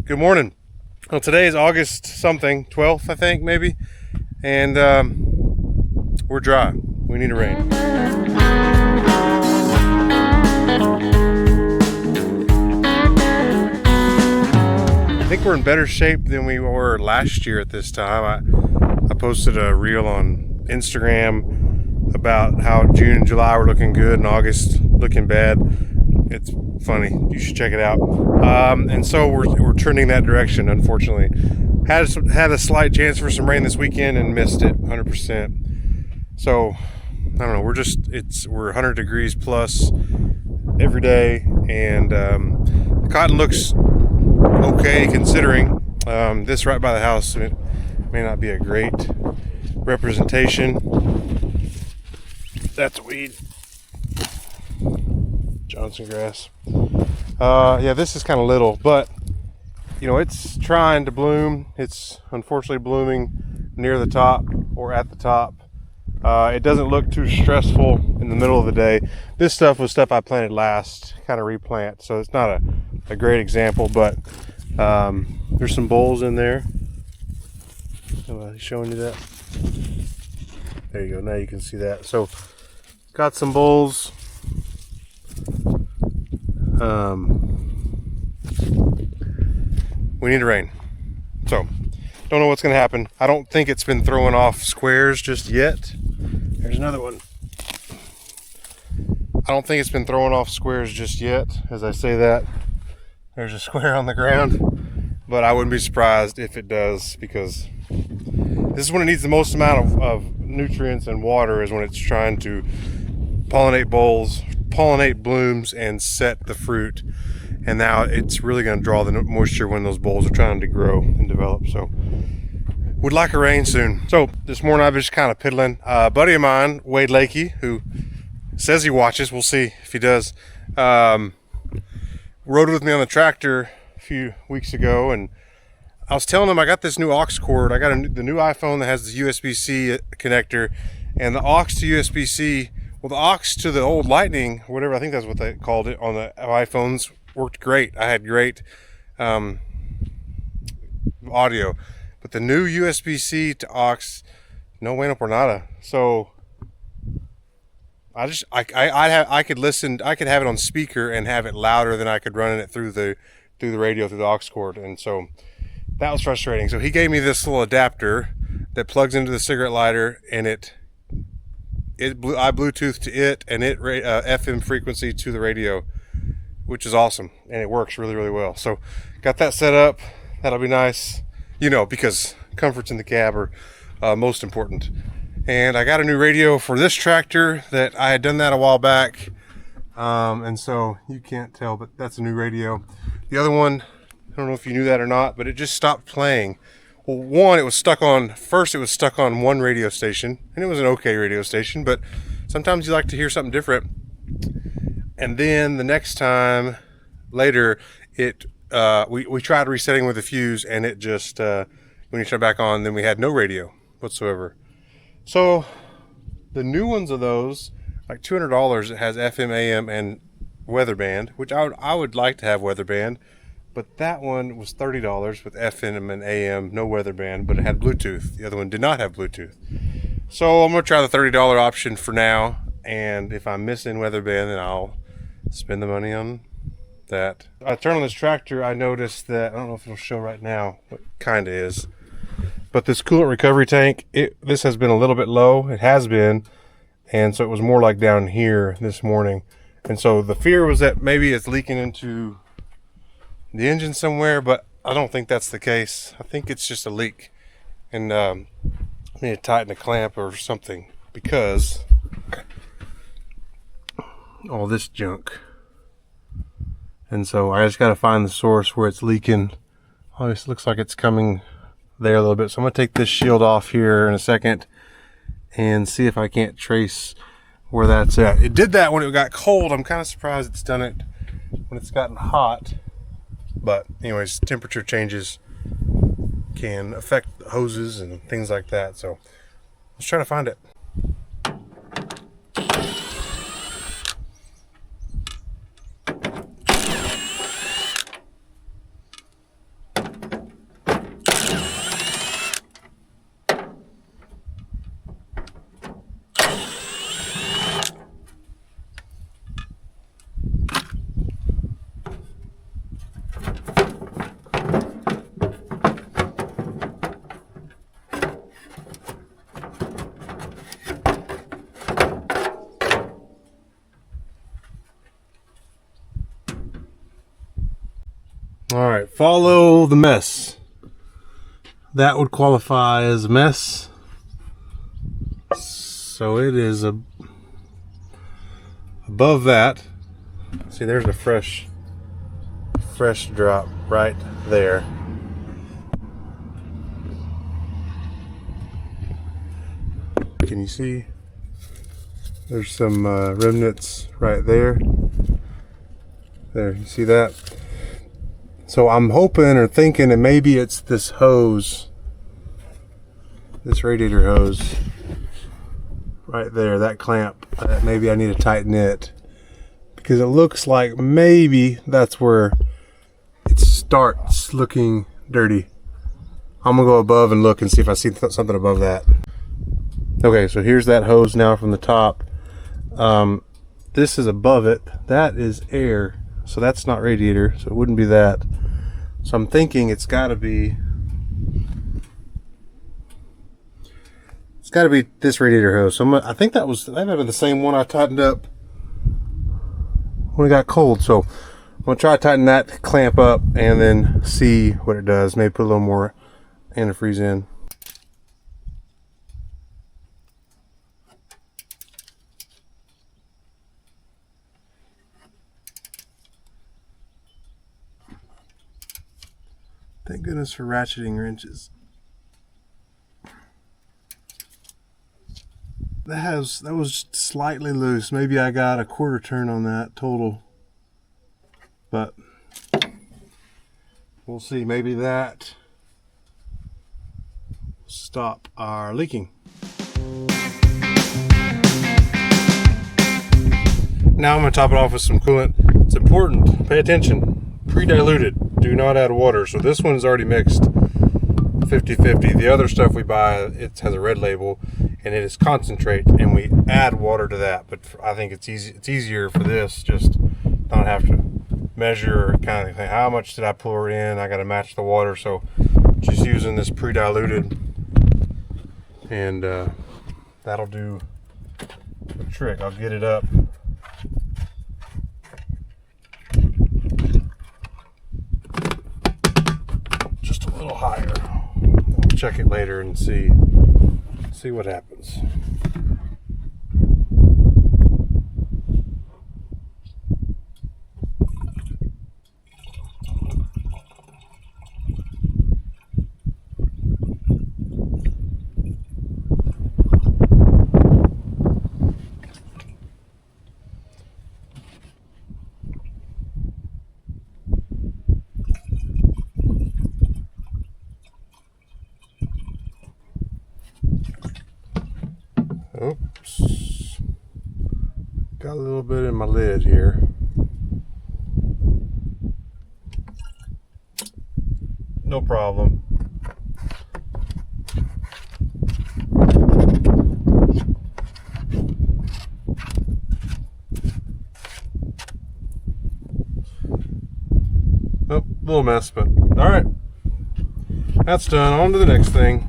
Good morning. Well, today is August something, 12th, I think, maybe. And we're dry. We need a rain. I think we're in better shape than we were last year at this time. I posted a reel on Instagram about how June and July were looking good and August looking bad. It's funny. You should check it out. And so we're trending that direction, unfortunately. Had a slight chance for some rain this weekend and missed it 100%. So I don't know. We're 100 degrees plus every day, and the cotton looks okay considering. This right by the house, it may not be a great representation. That's a weed. Johnson grass. Yeah, this is kind of little, but you know, it's trying to bloom. It's unfortunately blooming near the top or at the top. It doesn't look too stressful in the middle of the day. This stuff was stuff I planted last, kind of replant, so it's not a great example, but there's some bolls in there. Showing you that. There you go. Now you can see that. So got some bolls. We need rain. So don't know what's going to happen. I don't think it's been throwing off squares just yet. There's another one. I don't think it's been throwing off squares just yet. As I say that, there's a square on the ground, but I wouldn't be surprised if it does, because this is when it needs the most amount of nutrients and water, is when it's trying to pollinate bolls, pollinate blooms, and set the fruit. And now it's really going to draw the moisture when those bolls are trying to grow and develop. So would like a rain soon. So this morning I've just kind of piddling. A buddy of mine, Wade Lakey, who says he watches, we'll see if he does, rode with me on the tractor a few weeks ago, and I was telling him I got this new aux cord. I got the new iPhone that has the USB-C connector, and the aux to USB-C, well, the aux to the old Lightning, whatever, I think that's what they called it on the iPhones, worked great. I had great audio, but the new USB-C to aux, no bueno por nada. So I could listen. I could have it on speaker and have it louder than I could run it through the radio through the aux cord, and so that was frustrating. So he gave me this little adapter that plugs into the cigarette lighter, and I Bluetooth to it, and it FM frequency to the radio, which is awesome, and it works really, really well. So got that set up. That'll be nice, you know, because comforts in the cab are most important. And I got a new radio for this tractor that I had done that a while back, and so you can't tell, but that's a new radio. The other one, I don't know if you knew that or not, but it just stopped playing. Well, one, it was stuck on one radio station, and it was an okay radio station, but sometimes you like to hear something different. And then the next time later, we tried resetting with a fuse, and it just when you turn it back on, then we had no radio whatsoever. So the new ones of those, like $200, it has FM, AM, and weather band, which I would like to have weather band, but that one was $30 with FM and AM, no weather band, but it had Bluetooth. The other one did not have Bluetooth. So I'm gonna try the $30 option for now, and if I'm missing weather band, then I'll spend the money on that. I turned on this tractor, I noticed that, I don't know if it'll show right now, what kind of is, but this coolant recovery tank, this has been a little bit low. It has been, and so it was more like down here this morning. And so the fear was that maybe it's leaking into the engine somewhere, but I don't think that's the case. I think it's just a leak, and I need to tighten a clamp or something, because all this junk. And so I just got to find the source where it's leaking. Oh, this looks like it's coming there a little bit. So I'm going to take this shield off here in a second and see if I can't trace where that's at. It did that when it got cold. I'm kind of surprised it's done it when it's gotten hot. But anyways, temperature changes can affect hoses and things like that. So let's try to find it. right, follow the mess. That would qualify as a mess. So it is above that. See, there's a fresh drop right there. Can you see? There's some remnants right there. There, you see that? So I'm hoping or thinking that maybe it's this hose, this radiator hose right there, that clamp. Maybe I need to tighten it, because it looks like maybe that's where it starts looking dirty. I'm gonna go above and look and see if I see something above that. Okay, so here's that hose now from the top. This is above it. That is air, so that's not radiator, so it wouldn't be that. So I'm thinking it's got to be this radiator hose. So I think that might have been the same one I tightened up when it got cold. So I'm gonna try to tighten that clamp up and then see what it does. Maybe put a little more antifreeze in. Thank goodness for ratcheting wrenches. That was slightly loose. Maybe I got a quarter turn on that total. But we'll see. Maybe that will stop our leaking. Now I'm going to top it off with some coolant. It's important. Pay attention. Pre-diluted. Do not add water. So this one's already mixed 50-50. The other stuff we buy, it has a red label and it is concentrate, and we add water to that. But I think it's easier for this, just not have to measure or kind of think, how much did I pour in? I got to match the water. So just using this pre-diluted, and that'll do the trick. I'll get it up. Just a little higher. I'll check it later and see what happens. Oops, got a little bit in my lid here. No problem. Oh, little mess, but all right. That's done. On to the next thing.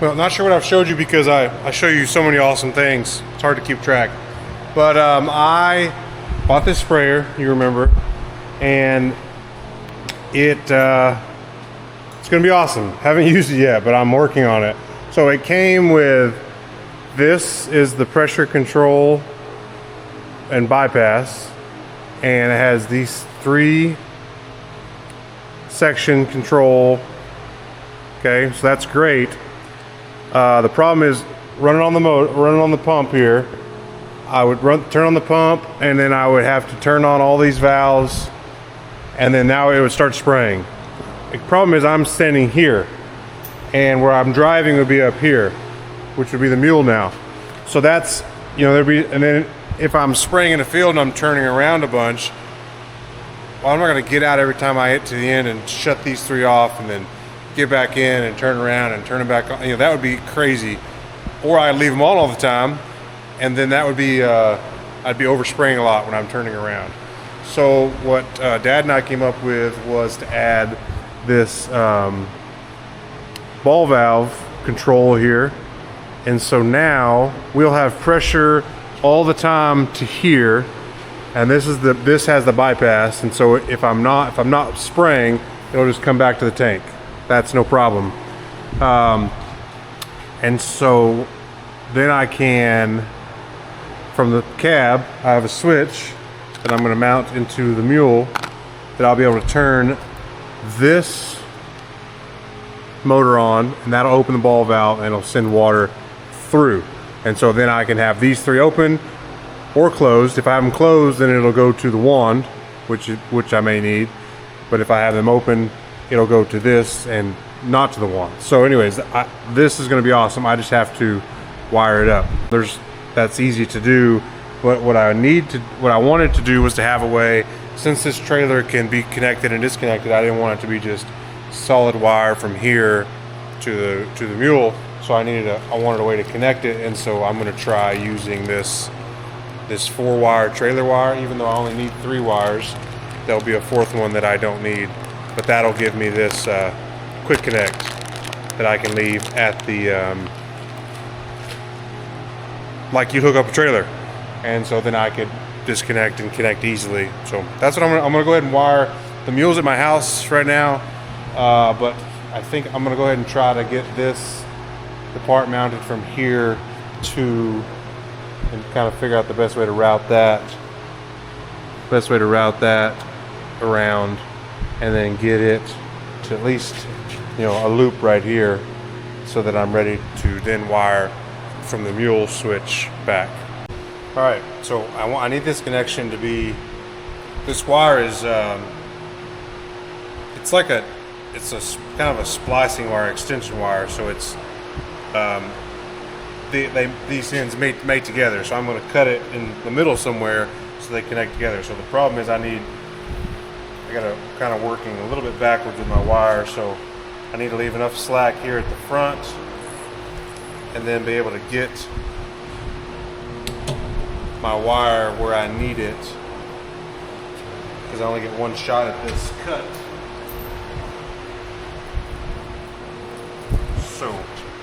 Well, not sure what I've showed you because I show you so many awesome things. It's hard to keep track. But I bought this sprayer, you remember, and it's gonna be awesome. Haven't used it yet, but I'm working on it. So it came with, this is the pressure control and bypass, and it has these 3 section control. Okay, so that's great. The problem is running on the pump here. I would turn on the pump, and then I would have to turn on all these valves, and then now it would start spraying. The problem is I'm standing here, and where I'm driving would be up here, which would be the mule now. So that's, you know, and then if I'm spraying in the field and I'm turning around a bunch, well, I'm not going to get out every time I hit to the end and shut these 3 off and then get back in and turn around and turn them back on. You know, that would be crazy. Or I'd leave them on all the time, and then that would be I'd be overspraying a lot when I'm turning around. So what Dad and I came up with was to add this ball valve control here, And so now we'll have pressure all the time to here, and this has the bypass, and so if I'm not spraying, it'll just come back to the tank. That's no problem. And so then I can, from the cab, I have a switch that I'm going to mount into the mule that I'll be able to turn this motor on, and that'll open the ball valve and it'll send water through. And so then I can have these three open or closed. If I have them closed, then it'll go to the wand, which I may need. But if I have them open, it'll go to this and not to the wand. So anyways, this is going to be awesome. I just have to wire it up. That's easy to do. But what I wanted to do was to have a way, since this trailer can be connected and disconnected, I didn't want it to be just solid wire from here to the mule. So I wanted a way to connect it, and so I'm going to try using this 4-wire trailer wire. Even though I only need 3 wires, there'll be a 4th one that I don't need, but that'll give me this quick connect that I can leave at the like you hook up a trailer, and so then I could disconnect and connect easily. So that's what I'm gonna go ahead and wire. The mule's at my house right now, but I think I'm gonna go ahead and try to get the part mounted from here to, and kind of figure out the best way to route that around, and then get it to at least, a loop right here, so that I'm ready to then wire from the mule switch back. All right, so I need this connection to be, this wire is, it's a kind of a splicing wire, extension wire, so it's, these ends mate together, so I'm going to cut it in the middle somewhere so they connect together. So the problem is I got to kind of working a little bit backwards with my wire, so I need to leave enough slack here at the front and then be able to get my wire where I need it, because I only get one shot at this cut. So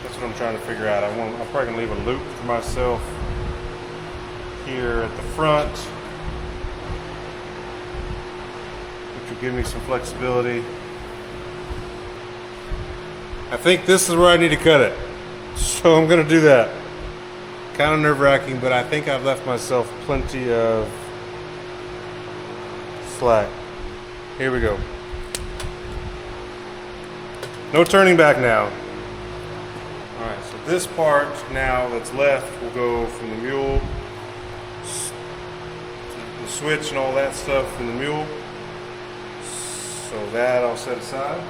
that's what I'm trying to figure out. I'm probably gonna leave a loop for myself here at the front, which will give me some flexibility. I think this is where I need to cut it, so I'm gonna do that. Kind of nerve-wracking, but I think I've left myself plenty of slack. Here we go. No turning back now. Alright, so this part now that's left will go from the mule, the switch and all that stuff from the mule. So that I'll set aside.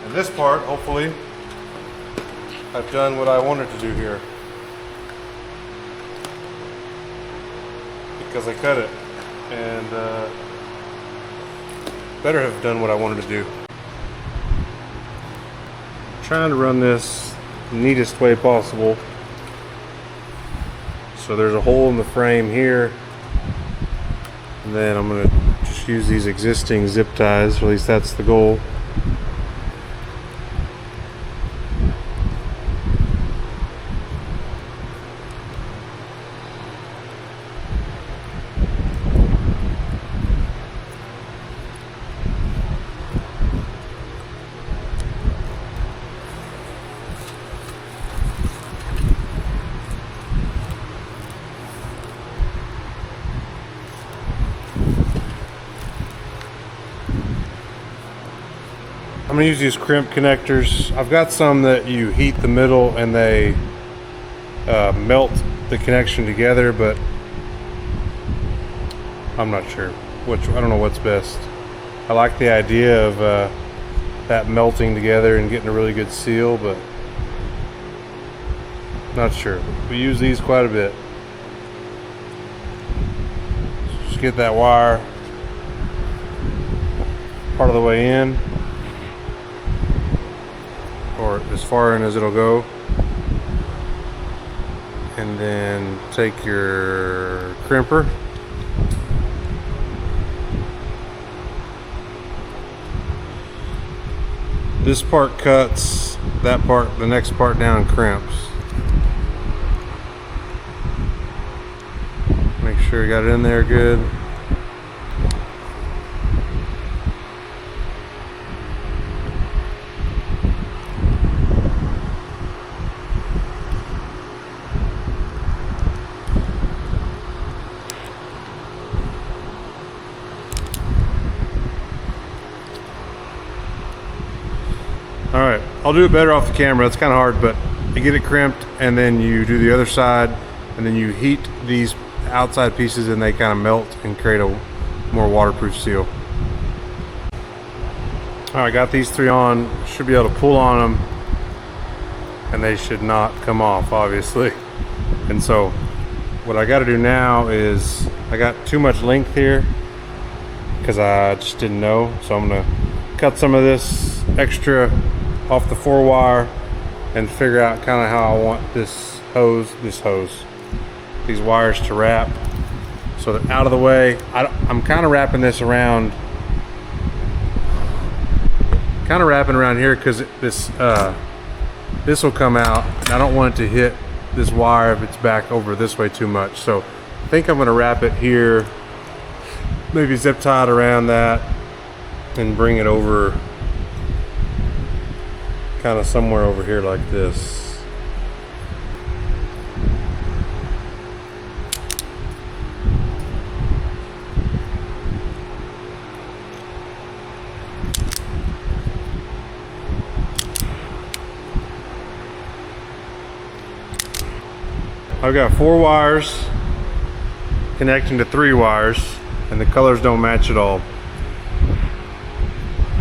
And this part, hopefully, I've done what I wanted to do here, because I cut it, and better have done what I wanted to do. I'm trying to run this the neatest way possible. So there's a hole in the frame here, and then I'm going to just use these existing zip ties, or at least that's the goal. I'm going to use these crimp connectors. I've got some that you heat the middle and they melt the connection together, but I'm not sure I don't know what's best. I like the idea of that melting together and getting a really good seal, but not sure. We use these quite a bit. Just get that wire part of the way in, or as far in as it'll go, and then take your crimper This part cuts, that part, the next part down crimps. Make sure you got it in there good. All right, I'll do it better off the camera. It's kind of hard, but you get it crimped and then you do the other side and then you heat these outside pieces and they kind of melt and create a more waterproof seal. All right, got these three on. Should be able to pull on them and they should not come off, obviously. And so what I got to do now is, I got too much length here because I just didn't know. So I'm gonna cut some of this extra off the 4-wire and figure out kind of how I want these wires to wrap so that out of the way. I'm kind of wrapping this around, here because this will come out and I don't want it to hit this wire if it's back over this way too much. So I think I'm going to wrap it here, maybe zip tie it around that and bring it over kind of somewhere over here like this. I've got 4 wires connecting to 3 wires and the colors don't match at all,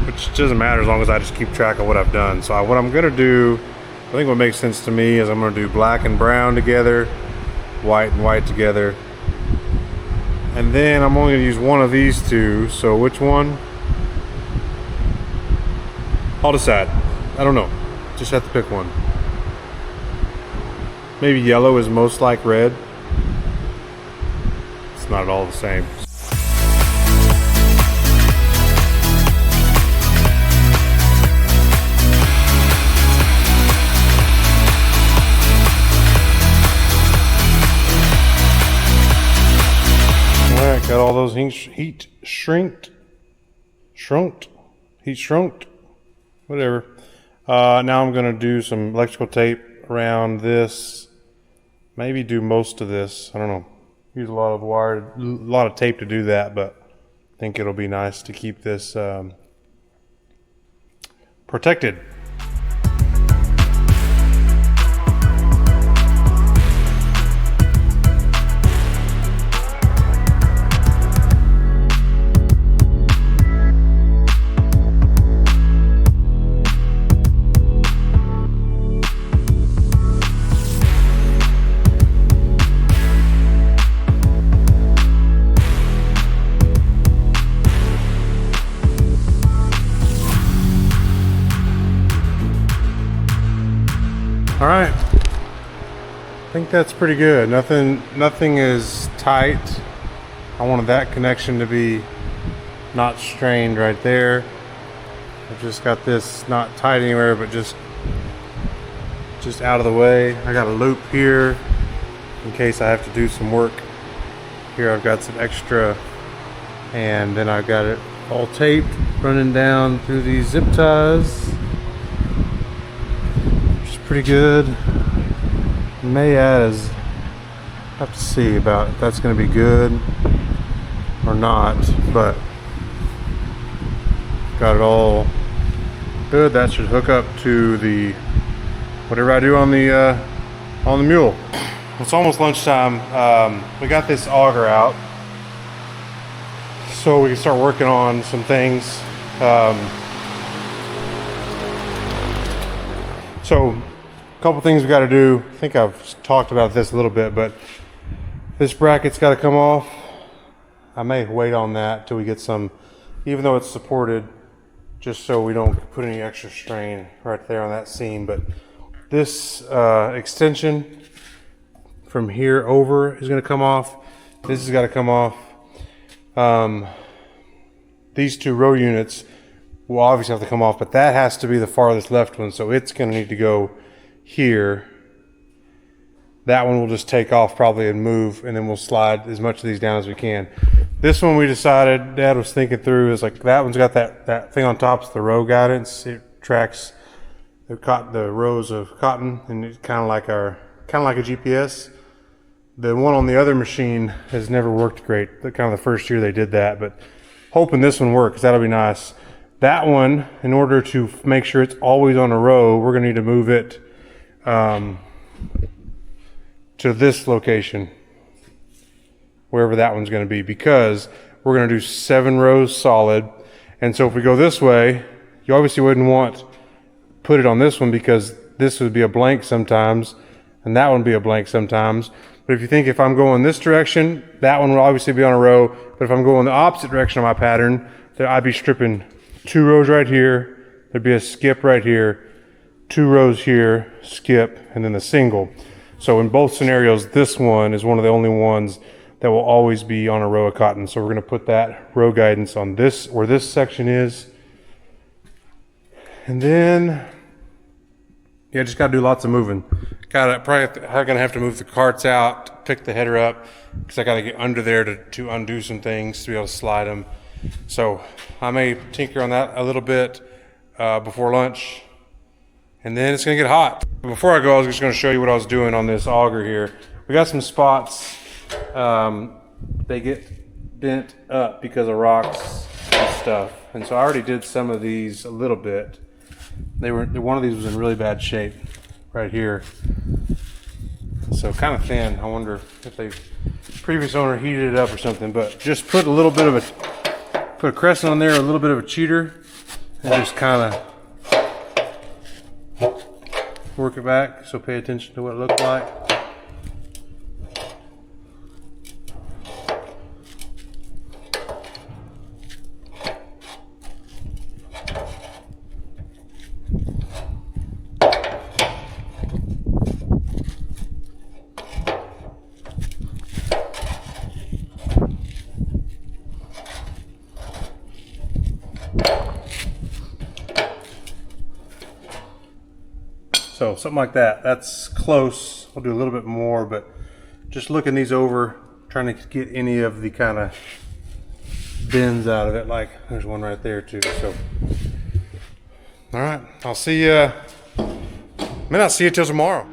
which doesn't matter as long as I just keep track of what I've done. So what I'm gonna do, I think what makes sense to me is I'm gonna do black and brown together, white and white together, and then I'm only gonna use one of these two. So which one? I'll decide. I don't know, just have to pick one. Maybe yellow is most like red. It's not at all the same. Alright, got all those heat shrunk, whatever. Now I'm gonna do some electrical tape around this. Maybe do most of this. I don't know. Use a lot of tape to do that, but I think it'll be nice to keep this protected. All right, I think that's pretty good. Nothing is tight. I wanted that connection to be not strained right there. I've just got this not tight anywhere, but just out of the way. I got a loop here in case I have to do some work. Here I've got some extra, and then I've got it all taped running down through these zip ties. Pretty good. May add is, have to see about if that's going to be good or not, but got it all good. That should hook up to the whatever I do on the mule. It's almost lunchtime. We got this auger out so we can start working on some things. So a couple things we got to do. I think I've talked about this a little bit, but this bracket's got to come off. I may wait on that till we get some, even though it's supported, just so we don't put any extra strain right there on that seam. But this extension from here over is going to come off. This has got to come off. These 2 row units will obviously have to come off, but that has to be the farthest left one, so it's going to need to go here. That one will just take off probably and move, and then we'll slide as much of these down as we can. This one we decided, Dad was thinking through, is like that one's got that thing on top, it's the row guidance. It tracks the rows of cotton, and it's kind of like a GPS. The one on the other machine has never worked great. Kind of the first year they did that, but hoping this one works, that'll be nice. That one, in order to make sure it's always on a row, we're gonna need to move it to this location, wherever that one's gonna be, because we're gonna do 7 rows solid. And so if we go this way, you obviously wouldn't want put it on this one, because this would be a blank sometimes, and that one would be a blank sometimes. But if you think, if I'm going this direction, that one will obviously be on a row. But if I'm going the opposite direction of my pattern, then I'd be stripping 2 rows right here. There'd be a skip right here, 2 rows here, skip, and then a single. So in both scenarios, this one is one of the only ones that will always be on a row of cotton. So we're gonna put that row guidance on this, where this section is. And then, yeah, just gotta do lots of moving. Probably gonna have to move the carts out, pick the header up, because I gotta get under there to undo some things to be able to slide them. So I may tinker on that a little bit before lunch, and then it's gonna get hot. But before I go, I was just gonna show you what I was doing on this auger here. We got some spots, they get bent up because of rocks and stuff. And so I already did some of these a little bit. One of these was in really bad shape right here. So kind of thin. I wonder if the previous owner heated it up or something, but just put a little bit of put a crescent on there, a little bit of a cheater, and just kind of work it back. So pay attention to what it looked like. So something like that. That's close. I'll do a little bit more, but just looking these over, trying to get any of the kind of bends out of it. Like there's one right there too. So, all right, I'll see you. May not see you till tomorrow.